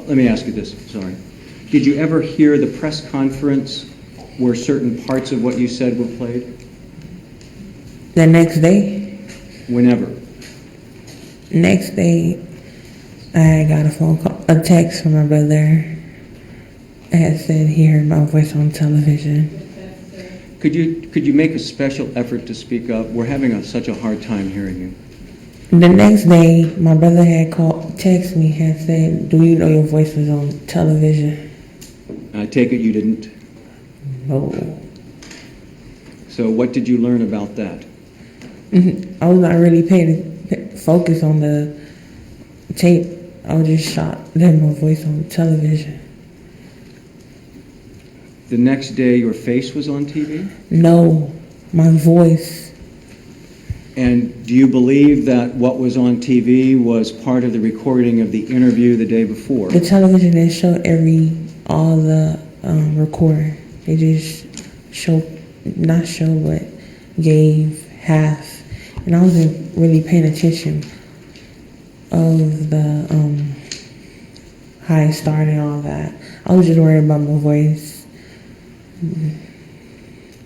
Let me ask you this, sorry. Did you ever hear the press conference where certain parts of what you said were played? The next day? Whenever? Next day, I got a text from my brother. It had said he heard my voice on television. Could you make a special effort to speak up? We're having such a hard time hearing you. The next day, my brother had texted me, had said, "Do you know your voice was on television?" I take it you didn't. No. So what did you learn about that? I was not really paying focus on the tape. I was just shocked that my voice on television. The next day your face was on TV? No, my voice. And do you believe that what was on TV was part of the recording of the interview the day before? The television didn't show all the recording. They just but gave half. And I wasn't really paying attention of the how it started and all that. I was just worried about my voice.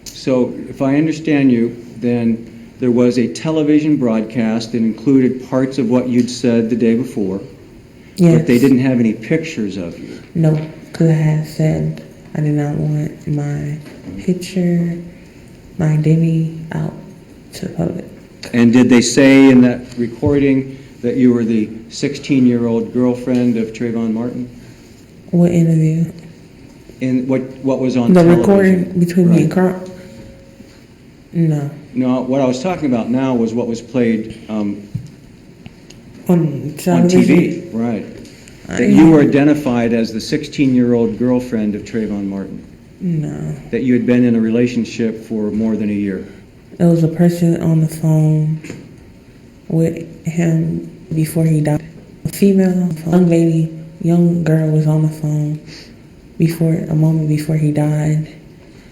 So if I understand you, then there was a television broadcast that included parts of what you'd said the day before, Yes. But they didn't have any pictures of you. No, because I had said I did not want my picture, my identity out to the public. And did they say in that recording that you were the 16-year-old girlfriend of Trayvon Martin? What interview? And what was on The television? recording between me and Right. Crump? No. No, what I was talking about now was what was played On on television? TV, right. I That you were identified as the 16-year-old girlfriend of Trayvon Martin. No. That you had been in a relationship for more than a year. It was a person on the phone with him before he died. A female, young lady, young girl was on the phone a moment before he died.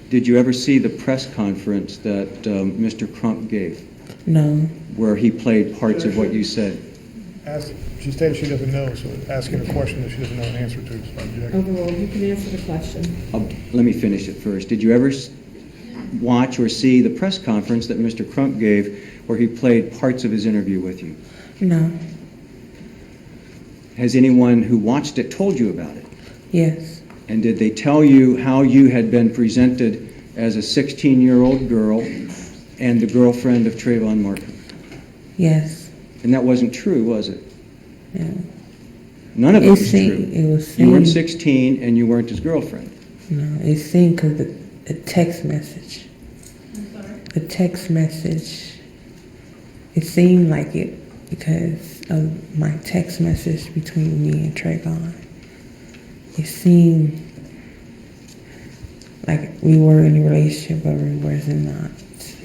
Did you ever see the press conference that Mr. Crump gave, No. where he played parts of what you said? She stated she doesn't know, so asking a question that she doesn't know an answer to is object. Overruled, you can answer the question. Let me finish it first. Did you ever watch or see the press conference that Mr. Crump gave where he played parts of his interview with you? No. Has anyone who watched it told you about it? Yes. And did they tell you how you had been presented as a 16-year-old girl and the girlfriend of Trayvon Martin? Yes. And that wasn't true, was it? Yeah. None of it It was true. seemed, it was You weren't seen. 16 and you weren't his girlfriend. No, it seemed because the text message. I'm sorry. The text message. It seemed like it because of my text message between me and Trayvon. It seemed like we were in a relationship, but we were not.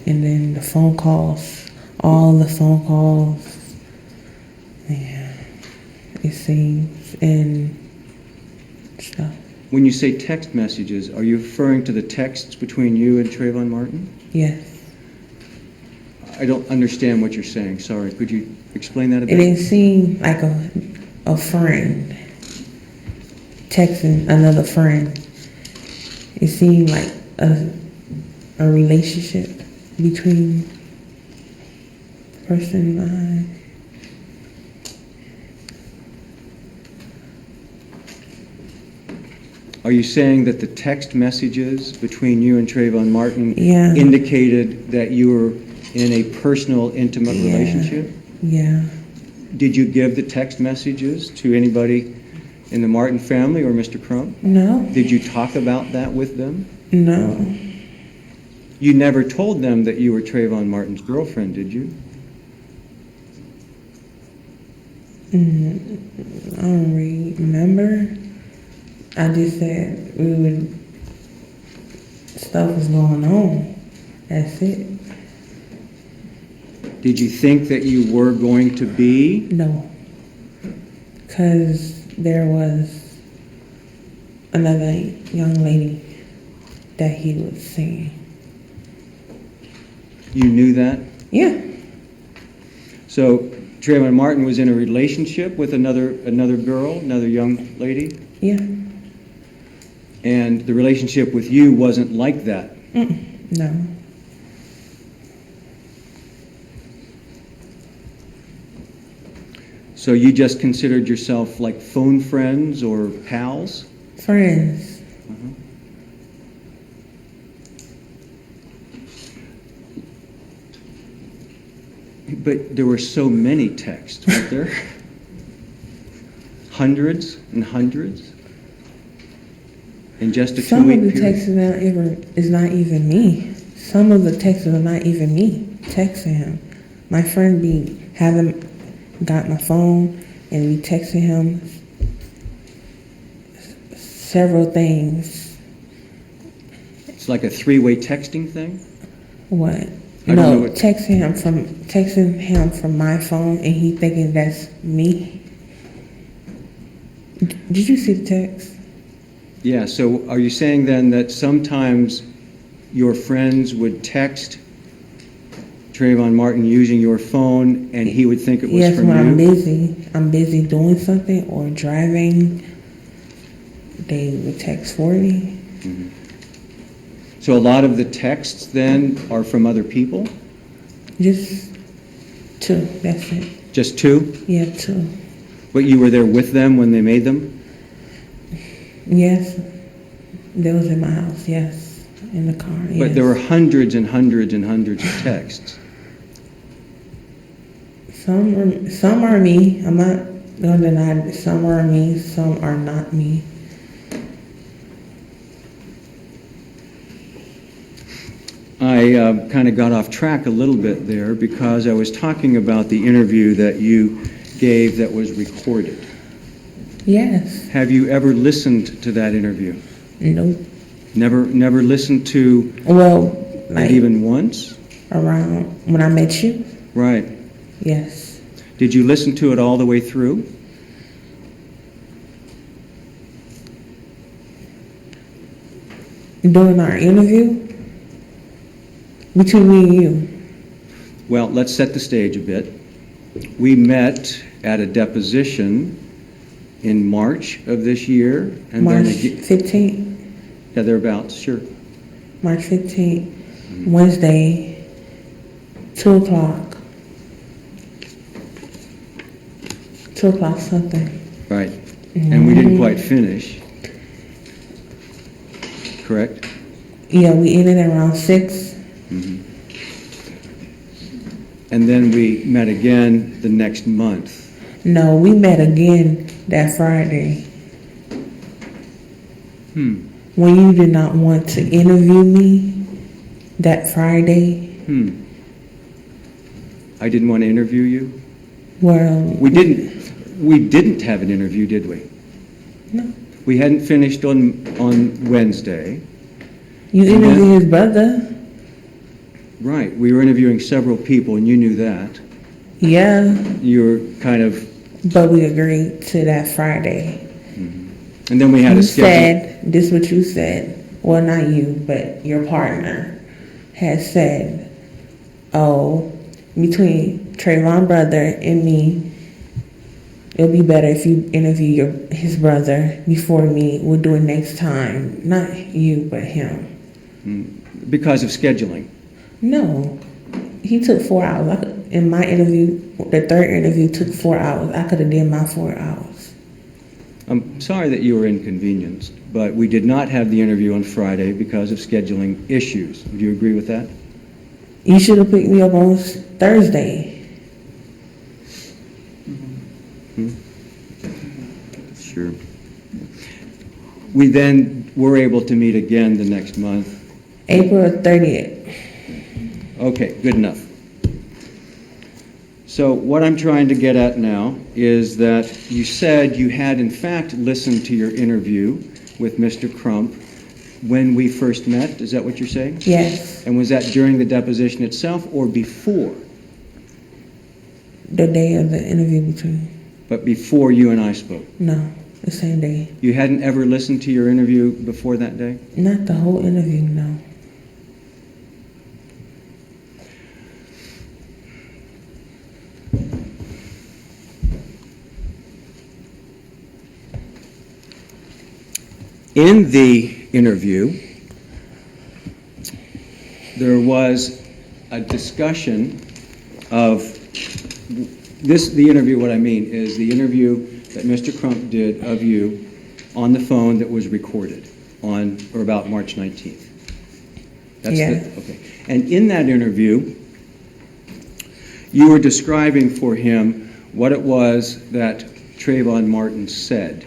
And then the phone calls, all the phone calls, yeah, it seems, and stuff. When you say text messages, are you referring to the texts between you and Trayvon Martin? Yes. I don't understand what you're saying. Sorry. Could you explain that a It bit? didn't seem like a friend texting another friend. It seemed like a relationship between the person and I. Are you saying that the text messages between you and Trayvon Martin Yeah. indicated that you were in a personal, intimate Yeah. relationship? Yeah. Did you give the text messages to anybody in the Martin family or Mr. Crump? No. Did you talk about that with them? No. You never told them that you were Trayvon Martin's girlfriend, did you? I don't really remember. I just said stuff was going on. That's it. Did you think that you were going to be? No. Because there was another young lady that he was seeing. You knew that? Yeah. So Trayvon Martin was in a relationship with another girl, another young lady, Yeah. and the relationship with you wasn't like that. No. So you just considered yourself like phone friends or pals? Friends. But there were so many texts, weren't there? Hundreds and hundreds? In just a Some of two-week the period? texts is not even me. Some of the texts are not even me texting him. My friend got my phone and we texted him several things. It's like a three-way texting thing? What? I don't know what- Texting him from my phone and he thinking that's me. Did you see the text? Yeah, so are you saying then that sometimes your friends would text Trayvon Martin using your phone and he would think it was Yes, from when I'm you? busy doing something or driving, they would text for me. So a lot of the texts then are from other people? Just two, that's it. Just two? Yeah, two. But you were there with them when they made them? Yes, they was in my house, yes, in the car, yes. But there were hundreds and hundreds and hundreds of texts. Some are me. I'm not gonna deny that some are me, some are not me. I kind of got off track a little bit there because I was talking about the interview that you gave that was recorded. Yes. Have you ever listened to that interview? Nope. Never listened to Well, it like even once? around when I met you, Right. yes. Did you listen to it all the way through? During our interview, between me and you. Well, let's set the stage a bit. We met at a deposition in March of this year, and March then again, 15th, yeah, thereabouts, sure. March 15th, Wednesday, 2 o'clock. 2 o'clock something. Right. And we didn't quite finish. Correct? Yeah, we ended at around 6. And then we met again the next month. No, we met again that Friday. When you did not want to interview me that Friday. I didn't want to interview you. Well, We didn't have an interview, did we? No. We hadn't finished on Wednesday. You And interviewed then- his brother. Right. We were interviewing several people, and you knew that. Yeah, You were kind of, but we agreed to that Friday. and then we had You a schedule. said, this is what you said. Well, not you, but your partner had said, oh, between Trayvon's brother and me, it'll be better if you interview his brother before me. We'll do it next time. Not you, but him. Because of scheduling. No, he took 4 hours. In my interview, the third interview took 4 hours. I could have did my 4 hours. I'm sorry that you were inconvenienced, but we did not have the interview on Friday because of scheduling issues. Do you agree with that? You should have picked me up on Thursday. Sure. We then were able to meet again the next month. April 30th. Okay, good enough. So what I'm trying to get at now is that you said you had in fact listened to your interview with Mr. Crump when we first met. Is that what you're saying? Yes, And was that during the deposition itself or before? the day of the interview between. But before you and I spoke? No, the same day. You hadn't ever listened to your interview before that day? Not the whole interview, no. In the interview, there was a discussion of the interview, what I mean is the interview that Mr. Crump did of you on the phone that was recorded on or about March 19th. Yeah. Okay. And in that interview, you were describing for him what it was that Trayvon Martin said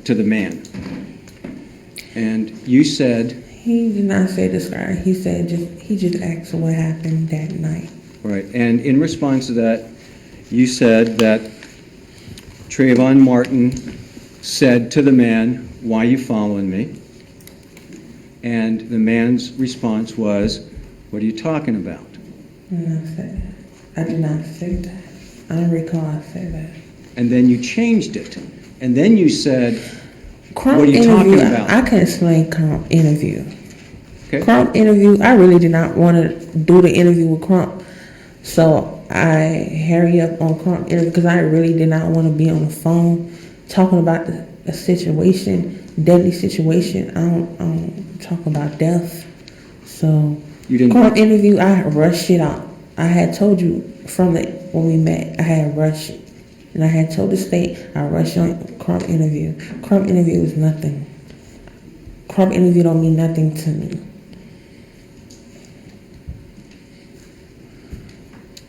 to the man. And you said, He did not say describe. He said he just asked what happened that night. right, and in response to that, you said that Trayvon Martin said to the man, "Why you following me?" And the man's response was, "What are you talking about?" I did not say that. I don't recall I said that. And then you changed it. And then you said, Crump "What are you interview, talking about?" I can explain Crump interview. Okay. Crump interview, I really did not want to do the interview with Crump. So I hurry up on Crump interview because I really did not want to be on the phone talking about the situation, deadly situation. I don't talk about death. So You didn't. Crump interview, I rushed it out. I had told you from when we met, I had rushed it. And I had told the state I rushed on Crump interview. Crump interview is nothing. Crump interview don't mean nothing to me.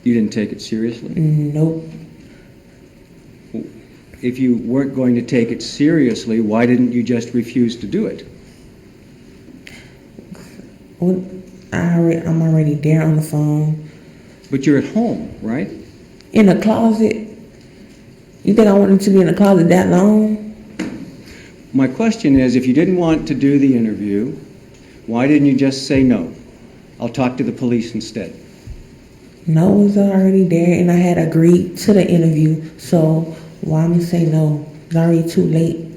You didn't take it seriously? Nope. If you weren't going to take it seriously, why didn't you just refuse to do it? What? I'm already there on the phone. But you're at home, right? In the closet? You think I wanted to be in the closet that long? My question is, if you didn't want to do the interview, why didn't you just say no? I'll talk to the police instead. No, it was already there, and I had agreed to the interview. So why am I say no? It's already too late.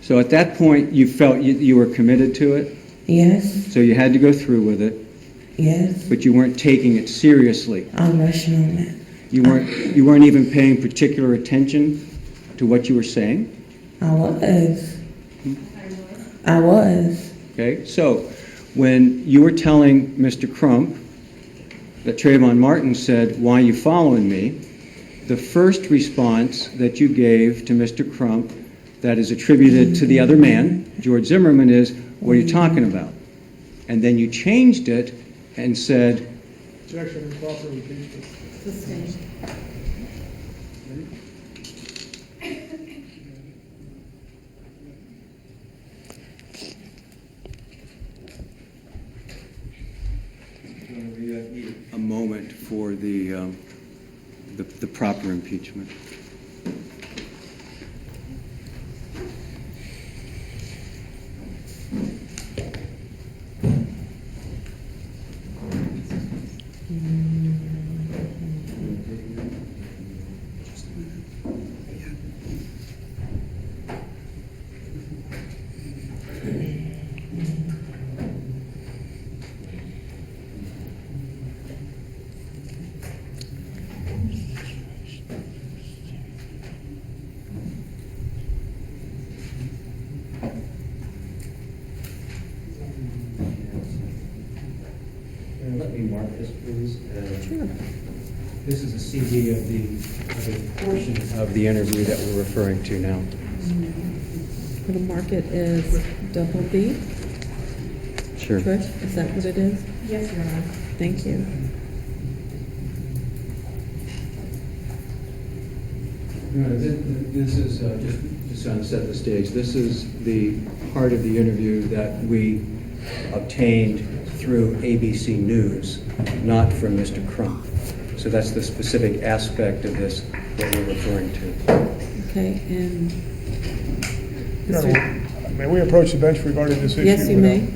So at that point, you felt you were committed to it, Yes, so you had to go through with it, yes. but you weren't taking it seriously. I'm rushing on that. You weren't even paying particular attention to what you were saying. I was. I was. Okay, so when you were telling Mr. Crump that Trayvon Martin said, "Why are you following me?" the first response that you gave to Mr. Crump that is attributed to the other man, George Zimmerman, is, "What are you talking about?" And then you changed it and said, Objection, improper impeachment. Sustained. a moment for the proper impeachment. Let me mark this, please. Sure. This is a CD of the portion of the interview that we're referring to now. For the market is double B. Sure. Trish, is that what it is? Yes, Your Honor. Thank you. This is, just to set the stage, this is the part of the interview that we obtained through ABC News, not from Mr. Crump. So that's the specific aspect of this that we're referring to. Okay, and Your Honor, may we approach the bench regarding this issue? yes, you may.